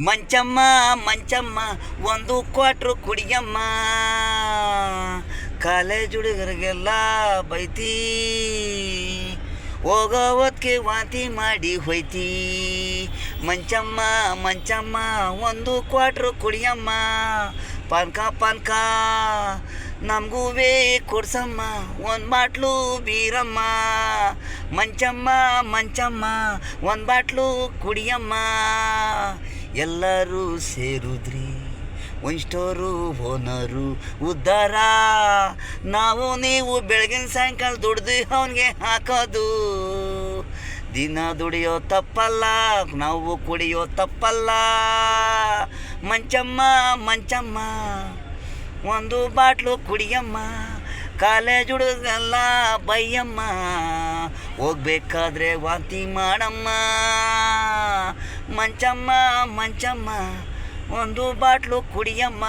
ಮಂಚಮ್ಮ ಮಂಚಮ್ಮ ಒಂದು quarter ಕುಡಿಯಮ್ಮ, college ಹುಡುಗರಿಗೆಲ್ಲ Byrathi, ಹೋಗೋ ಹೊತ್ತಿಗೆ ವಾಂತಿ ಮಾಡಿ ಹೋಯ್ತಿ. ಮಂಚಮ್ಮ ಮಂಚಮ್ಮ ಒಂದು ಕ್ವಾಟ್ರು ಕುಡಿಯಮ್ಮ, ಪಾನ್ಕ ಪಾನ್ಕ ನಮಗೂ ಕೊಡ್ಸಮ್ಮ, ಒಂದು ಬಾಟ್ಲು ಬೀರಮ್ಮ. ಮಂಚಮ್ಮ ಮಂಚಮ್ಮ ಒಂದು ಬಾಟ್ಲು ಕುಡಿಯಮ್ಮ. ಎಲ್ಲರೂ ಸೇರುದ್ರಿ ಒಂದು ಸ್ಟೋರು ಓನರು ಉದ್ಧಾರ, ನಾವು ನೀವು ಬೆಳಗಿನ ಸಾಯಂಕಾಲ ದುಡ್ದು ಅವನಿಗೆ ಹಾಕೋದು. ದಿನ ದುಡಿಯೋ ತಪ್ಪಲ್ಲ, ನಾವು ಕುಡಿಯೋ ತಪ್ಪಲ್ಲ. ಮಂಚಮ್ಮ ಮಂಚಮ್ಮ ಒಂದು ಬಾಟ್ಲು ಕುಡಿಯಮ್ಮ, ಕಾಲೇಜ್ ಹುಡುಗಲ್ಲ ಬೈಯಮ್ಮ, ಹೋಗ್ಬೇಕಾದ್ರೆ ವಾಂತಿ ಮಾಡಮ್ಮ. ಮಂಚಮ್ಮ ಮಂಚಮ್ಮ ಒಂದು ಬಾಟ್ಲು ಕುಡಿಯಮ್ಮ.